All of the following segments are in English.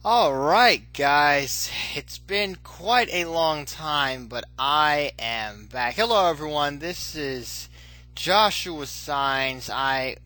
Alright, guys, it's been quite a long time, but I am back. Hello, everyone. This is Joshua Signs. I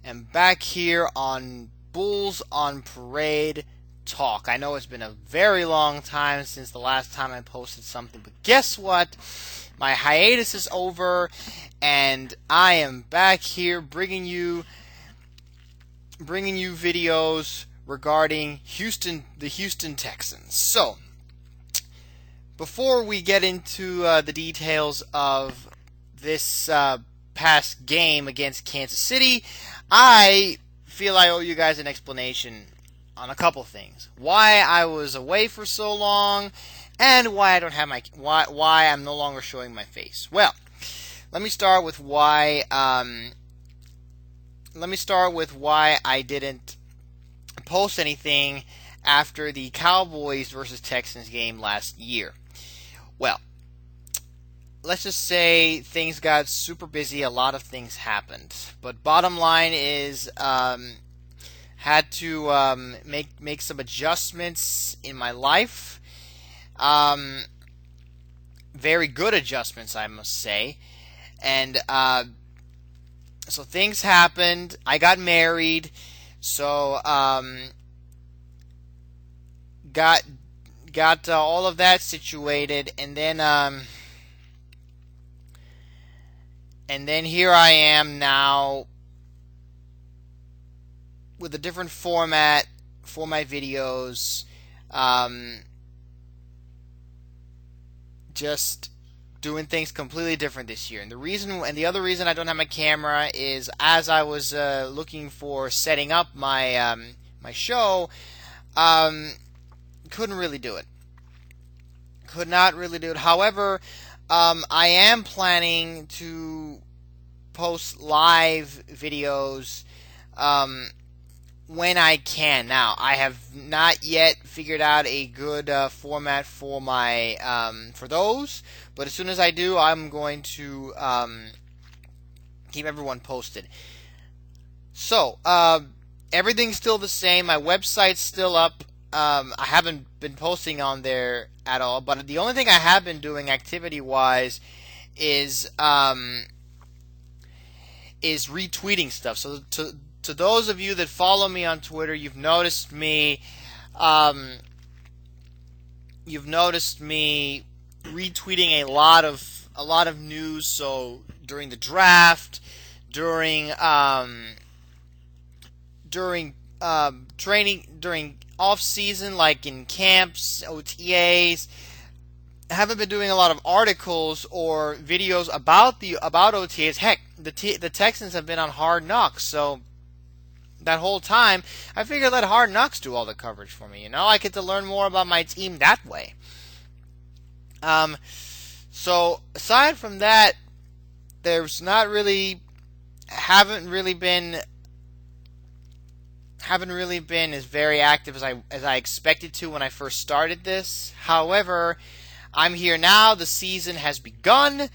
am back here on Bulls on Parade Talk. I know it's been a very long time since the last time I posted something, but guess what? My hiatus is over, and I am back here bringing you videos regarding the Houston Texans. So, before we get into the details of this past game against Kansas City, I feel I owe you guys an explanation on a couple things. Why I was away for so long, and why I don't have my why I'm no longer showing my face. Well, let me start with why. Let me start with why I didn't post anything after the Cowboys versus Texans game last year. Well, let's just say things got super busy. A lot of things happened, but bottom line is, had to make some adjustments in my life. Very good adjustments, I must say, and so things happened. I got married. So got all of that situated, and then here I am now with a different format for my videos. Just doing things completely different this year. And the other reason I don't have my camera is, as I was looking for setting up my my show, couldn't really do it. Could not really do it. However, I am planning to post live videos when I can. Now, I have not yet figured out a good format for my for those, but as soon as I do, I'm going to keep everyone posted. So, everything's still the same. My website's still up. I haven't been posting on there at all, but the only thing I have been doing activity-wise is retweeting stuff. So to those of you that follow me on Twitter, you've noticed me retweeting a lot of news. So during the draft, during training, during off season, like in camps, OTAs. I haven't been doing a lot of articles or videos about OTAs. Heck, the Texans have been on Hard Knocks, so that whole time I figured let Hard Knocks do all the coverage for me. I get to learn more about my team that way. So aside from that, there's not really haven't really been as very active as I expected to when I first started this. However, I'm here now. The season has begun,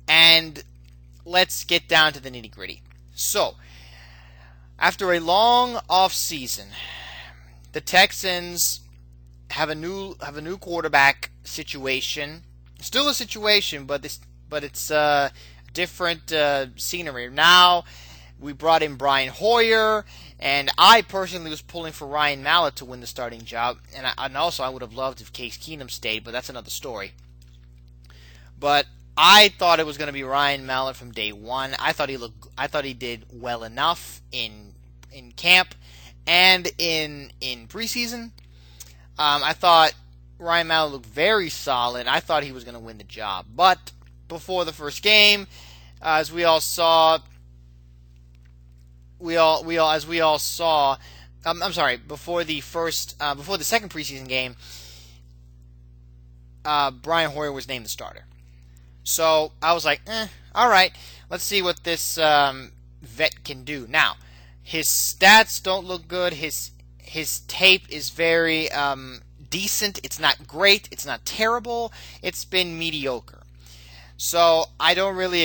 and let's get down to the nitty-gritty. So, after a long off season, the Texans have a new quarterback situation. Still a situation, but it's different scenery. Now we brought in Brian Hoyer, and I personally was pulling for Ryan Mallett to win the starting job, and also I would have loved if Case Keenum stayed, but that's another story. But I thought it was going to be Ryan Mallett from day one. I thought he did well enough in camp and in preseason. I thought Ryan Mallett looked very solid. I thought he was going to win the job. But before the first game, as we all saw, before the second preseason game, Brian Hoyer was named the starter. So I was like, all right, let's see what this vet can do. Now, his stats don't look good. His tape is very decent. It's not great. It's not terrible. It's been mediocre. So I didn't really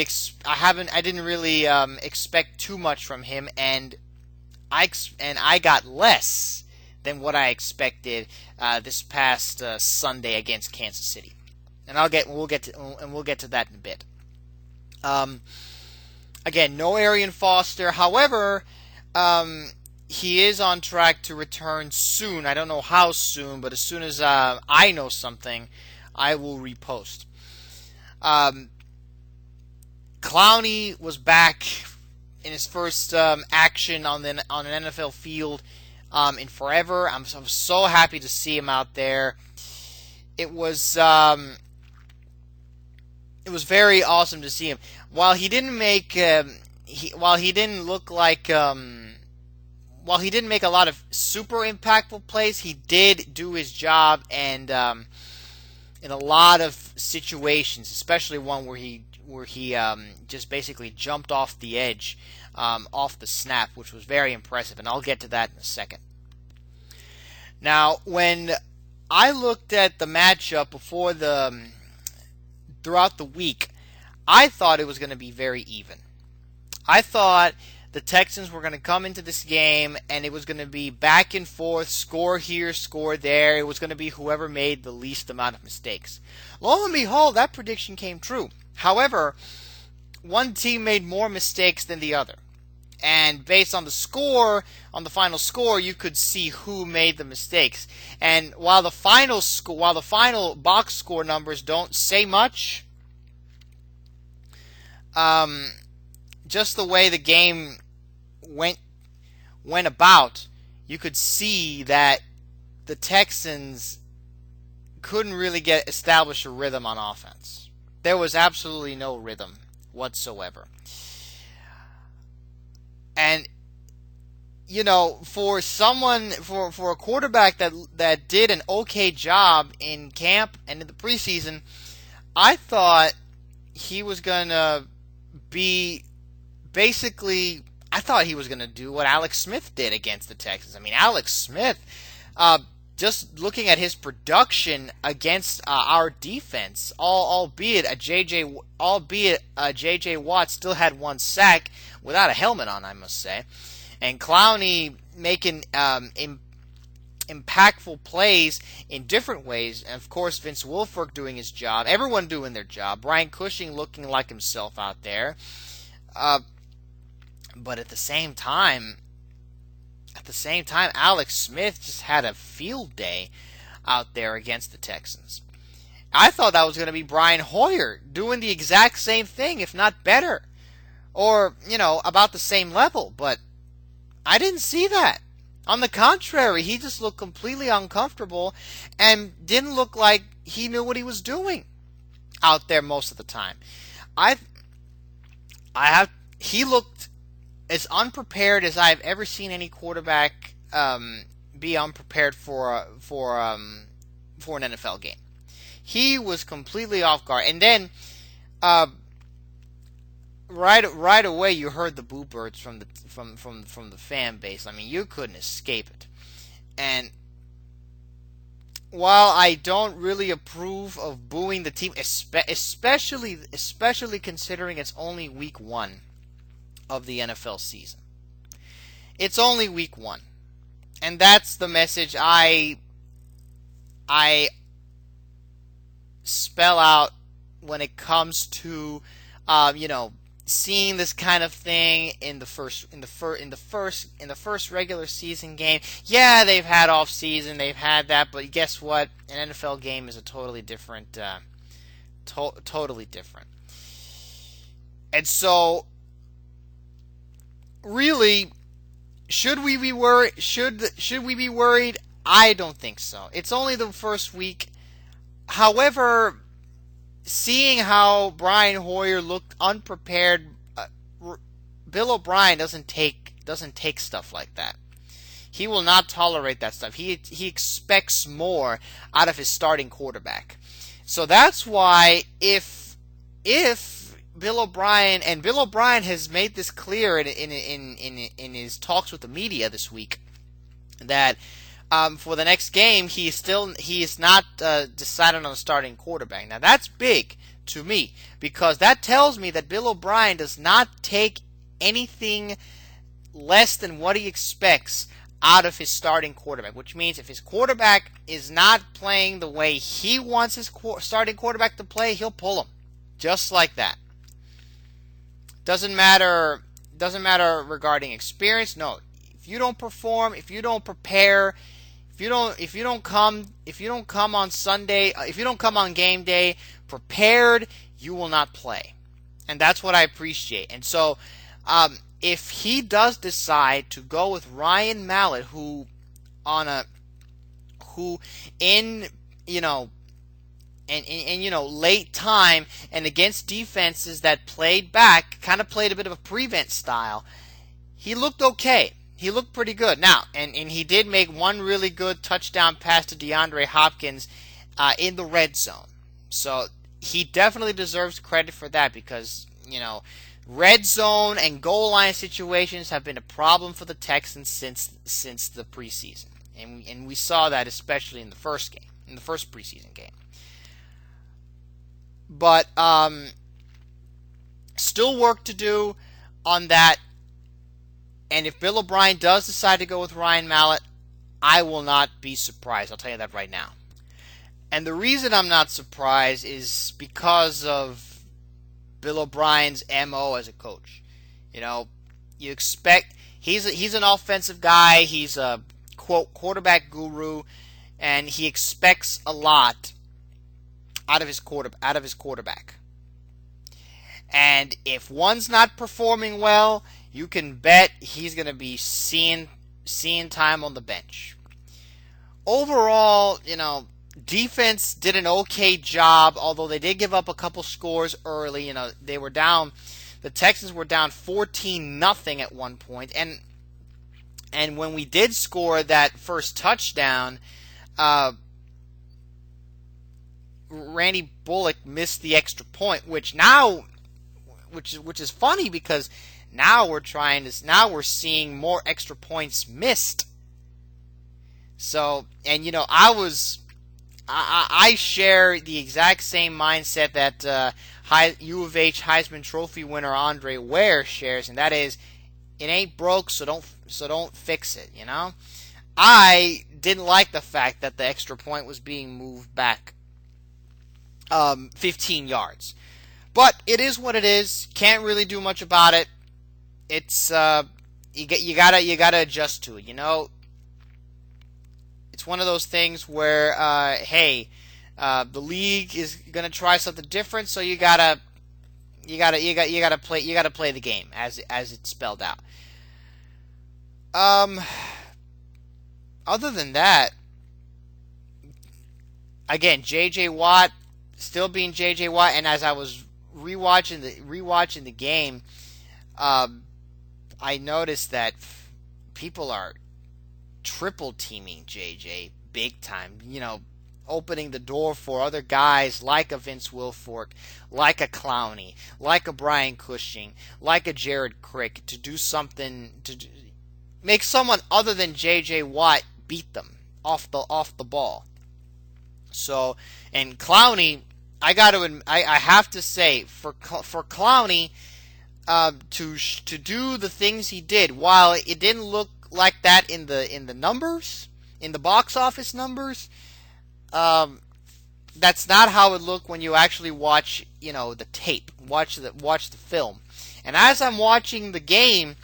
expect too much from him, and I got less than what I expected this past Sunday against Kansas City. And we'll get to that in a bit. Again, no Arian Foster. However, he is on track to return soon. I don't know how soon, but as soon as I know something, I will repost. Clowney was back in his first action on an NFL field in forever. I'm so happy to see him out there. It was very awesome to see him. While he didn't make while he didn't make a lot of super impactful plays, he did do his job, and in a lot of situations, especially one where he just basically jumped off the edge, off the snap, which was very impressive, and I'll get to that in a second. Now, when I looked at the matchup throughout the week, I thought it was going to be very even. I thought the Texans were going to come into this game and it was going to be back and forth, score here, score there. It was going to be whoever made the least amount of mistakes. Lo and behold, that prediction came true. However, one team made more mistakes than the other. And based on the score, on the final score, you could see who made the mistakes. And while the final box score numbers don't say much, just the way the game went about, you could see that the Texans couldn't really establish a rhythm on offense. There was absolutely no rhythm whatsoever. And for a quarterback that did an okay job in camp and in the preseason, I thought he was gonna be I thought he was going to do what Alex Smith did against the Texans. I mean, Alex Smith, just looking at his production against our defense, albeit J.J. Watt still had one sack without a helmet on, I must say, and Clowney making impactful plays in different ways. And of course, Vince Wilfork doing his job, everyone doing their job, Brian Cushing looking like himself out there. But at the same time, Alex Smith just had a field day out there against the Texans. I thought that was going to be Brian Hoyer doing the exact same thing, if not better, or about the same level. But I didn't see that. On the contrary, he just looked completely uncomfortable and didn't look like he knew what he was doing out there most of the time. He looked as unprepared as I've ever seen any quarterback be unprepared for an NFL game. He was completely off guard, and then right away you heard the boo birds from the fan base. I mean, you couldn't escape it. And while I don't really approve of booing the team, especially considering it's only week 1 of the NFL season. It's only week 1. And that's the message I spell out when it comes to seeing this kind of thing in the first regular season game. Yeah, they've had off season, they've had that, but guess what? An NFL game is a totally different totally different. And so really, should we be worried? Should we be worried? I don't think so. It's only the first week. However, seeing how Brian Hoyer looked unprepared, Bill O'Brien doesn't take stuff like that. He will not tolerate that stuff. He expects more out of his starting quarterback. So that's why if Bill O'Brien has made this clear in his talks with the media this week that for the next game he is not decided on a starting quarterback. Now that's big to me because that tells me that Bill O'Brien does not take anything less than what he expects out of his starting quarterback, which means if his quarterback is not playing the way he wants his starting quarterback to play, he'll pull him. Just like that. Doesn't matter regarding experience. No. If you don't perform, if you don't prepare, if you don't come on Sunday, if you don't come on game day prepared, you will not play. And that's what I appreciate. And so, if he does decide to go with Ryan Mallett, who in late time and against defenses that played back, kind of played a bit of a prevent style, he looked okay. He looked pretty good. Now, and he did make one really good touchdown pass to DeAndre Hopkins in the red zone. So he definitely deserves credit for that because, red zone and goal line situations have been a problem for the Texans since the preseason. And we saw that especially in the first preseason game. But still work to do on that. And if Bill O'Brien does decide to go with Ryan Mallett, I will not be surprised. I'll tell you that right now. And the reason I'm not surprised is because of Bill O'Brien's MO as a coach. You expect he's an offensive guy. He's a quote quarterback guru, and he expects a lot out of his quarterback. And if one's not performing well, you can bet he's going to be seeing time on the bench. Overall, defense did an okay job, although they did give up a couple scores early. They were down. The Texans were down 14-0 at one point, and when we did score that first touchdown, Randy Bullock missed the extra point, which is funny because now we're seeing more extra points missed. So, and I share the exact same mindset that U of H Heisman Trophy winner Andre Ware shares, and that is, it ain't broke, so don't fix it. I didn't like the fact that the extra point was being moved back 15 yards, but it is what it is. Can't really do much about it. It's you gotta adjust to it. It's one of those things where the league is gonna try something different, so you gotta play the game as it's spelled out. Other than that, again, J.J. Watt still being J.J. Watt, and as I was rewatching the game, I noticed that people are triple teaming JJ big time. Opening the door for other guys like a Vince Wilfork, like a Clowney, like a Brian Cushing, like a Jared Crick to do something to make someone other than J.J. Watt beat them off the ball. So, and Clowney, I have to say, for Clowney to do the things he did, while it didn't look like that in the numbers, in the box office numbers, that's not how it looked when you actually watch the tape, watch the film. And as I'm watching the game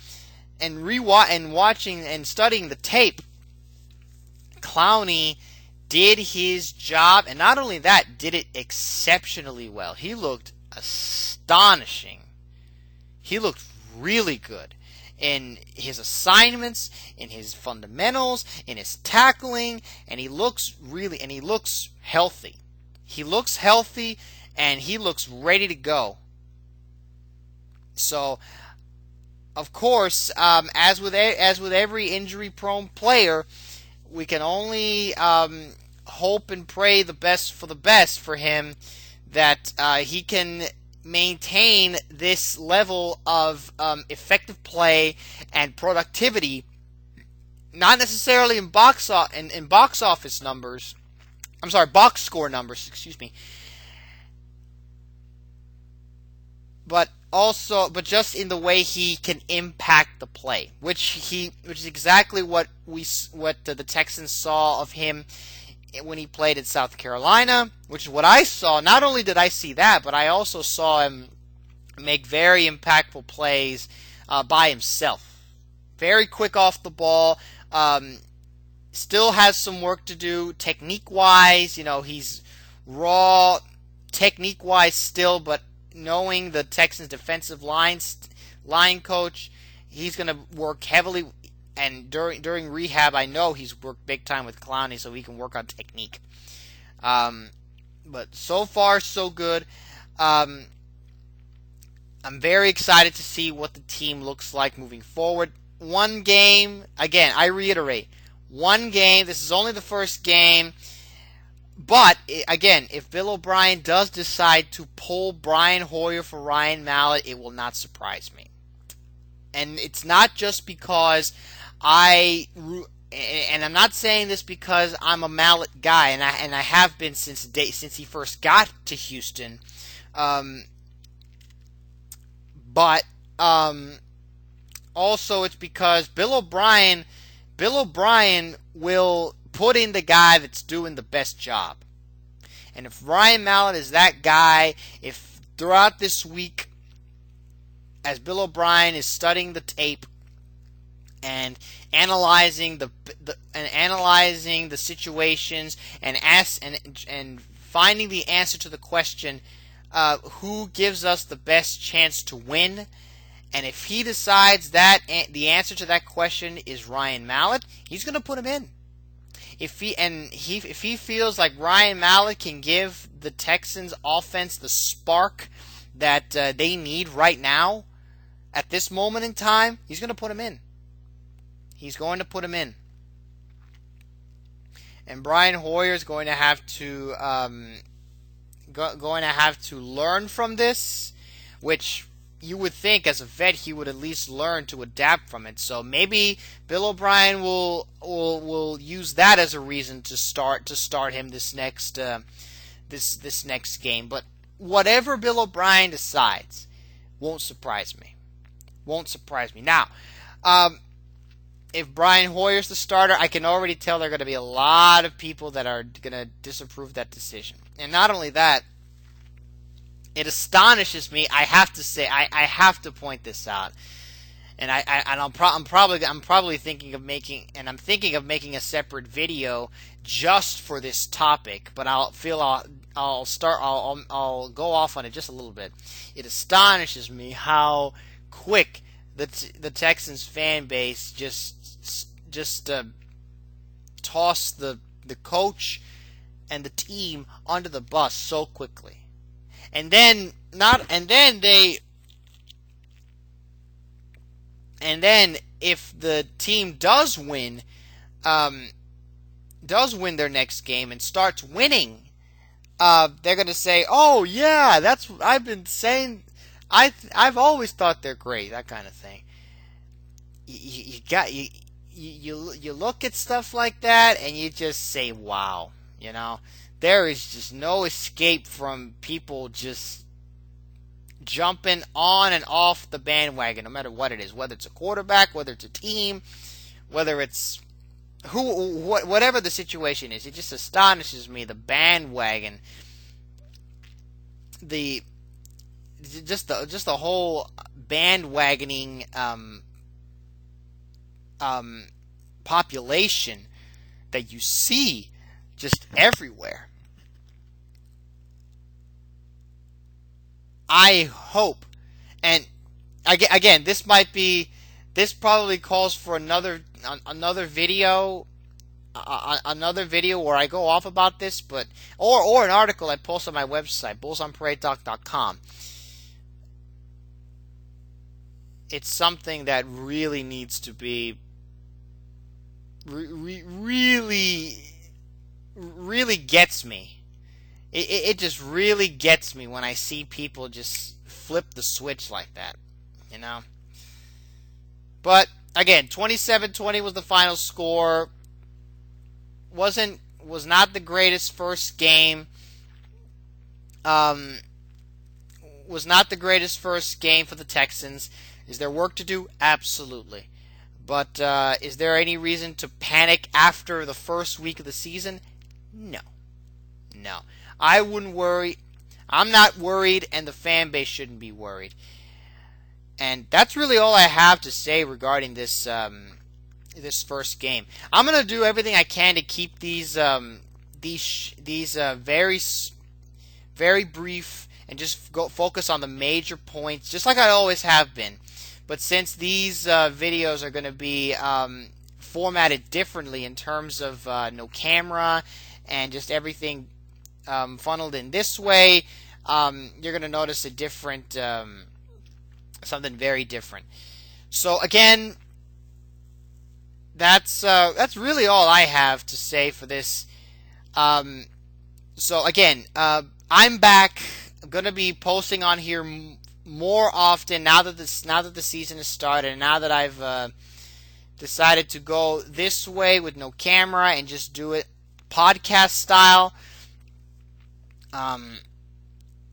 and watching and studying the tape, Clowney did his job, and not only that, did it exceptionally well. He looked astonishing. He looked really good in his assignments, in his fundamentals, in his tackling, and he looks healthy. He looks healthy, and he looks ready to go. So, of course, as with every injury-prone player, we can only hope and pray the best for him, that he can maintain this level of effective play and productivity, not necessarily in box office numbers. I'm sorry, box score numbers. Excuse me. but just in the way he can impact the play, which is exactly what the Texans saw of him when he played in South Carolina, which is what I saw. Not only did I see that, but I also saw him make very impactful plays by himself. Very quick off the ball. Still has some work to do technique-wise. He's raw technique-wise still, but knowing the Texans' defensive line coach, he's going to work heavily. And during rehab, I know he's worked big time with Clowney, so he can work on technique. But so far, so good. I'm very excited to see what the team looks like moving forward. One game, again, I reiterate, one game. This is only the first game. But, again, if Bill O'Brien does decide to pull Brian Hoyer for Ryan Mallett, it will not surprise me. And it's not just because and I'm not saying this because I'm a Mallett guy, and I have been since he first got to Houston. But also it's because Bill O'Brien will put in the guy that's doing the best job. And if Ryan Mallett is that guy, if throughout this week, as Bill O'Brien is studying the tape and analyzing the situations and finding the answer to the question, who gives us the best chance to win? And if he decides that the answer to that question is Ryan Mallett, he's going to put him in. If he feels like Ryan Mallett can give the Texans offense the spark that they need right now, at this moment in time, he's going to put him in. He's going to put him in. And Brian Hoyer is going to have to learn from this, which you would think as a vet he would at least learn to adapt from it. So maybe Bill O'Brien will use that as a reason to start him this next game. But whatever Bill O'Brien decides won't surprise me. Now, if Brian Hoyer's the starter, I can already tell there are going to be a lot of people that are going to disapprove that decision. And not only that, it astonishes me. I have to say, I have to point this out, and I'm probably thinking of making a separate video just for this topic. But I'll go off on it just a little bit. It astonishes me how quick the Texans fan base just tossed the coach and the team under the bus so quickly. And then if the team does win their next game and starts winning, they're going to say, "Oh yeah, that's what I've been saying. I've always thought they're great." That kind of thing. You look at stuff like that and you just say, "Wow," There is just no escape from people just jumping on and off the bandwagon, no matter what it is, whether it's a quarterback, whether it's a team, whether it's whatever the situation is. It just astonishes me, the bandwagon, just the whole bandwagoning population that you see just everywhere. I hope, and again, this probably calls for another video, where I go off about this, but or an article I post on my website, bullsonparadetalk.com. It's something that really needs to be really gets me. It just really gets me when I see people just flip the switch like that, But again, 27-20 was the final score. Was not the greatest first game. was not the greatest first game for the Texans. Is there work to do? Absolutely. But is there any reason to panic after the first week of the season? No. No. I wouldn't worry. I'm not worried, and the fan base shouldn't be worried. And that's really all I have to say regarding this this first game. I'm gonna do everything I can to keep these very brief and just go focus on the major points, just like I always have been. But since these videos are going to be formatted differently in terms of no camera and just everything funneled in this way, you're going to notice a different, something very different. So again, that's really all I have to say for this. So again, I'm back. I'm going to be posting on here more often now that the season has started, and now that I've decided to go this way with no camera and just do it podcast style.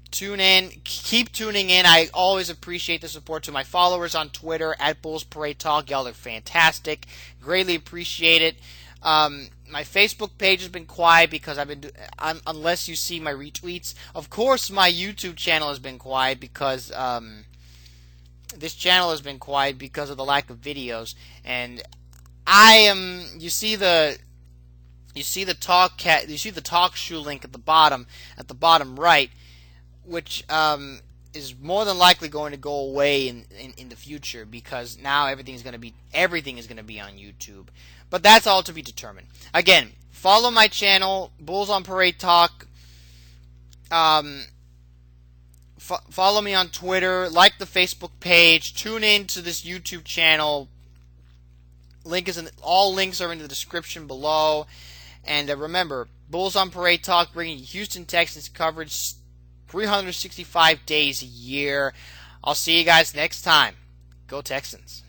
Tune in, keep tuning in. I always appreciate the support to my followers on Twitter at Bulls Parade Talk. Y'all are fantastic. Greatly appreciate it. My Facebook page has been quiet because unless you see my retweets. Of course, my YouTube channel has been quiet because this channel has been quiet because of the lack of videos. And you see the talk shoe link at the bottom right, which is more than likely going to go away in the future because now everything is going to be on YouTube. But that's all to be determined. Again, follow my channel, Bulls on Parade Talk. Follow me on Twitter, like the Facebook page, tune in to this YouTube channel. All links are in the description below. And remember, Bulls on Parade Talk bringing Houston Texans coverage 365 days a year. I'll see you guys next time. Go Texans.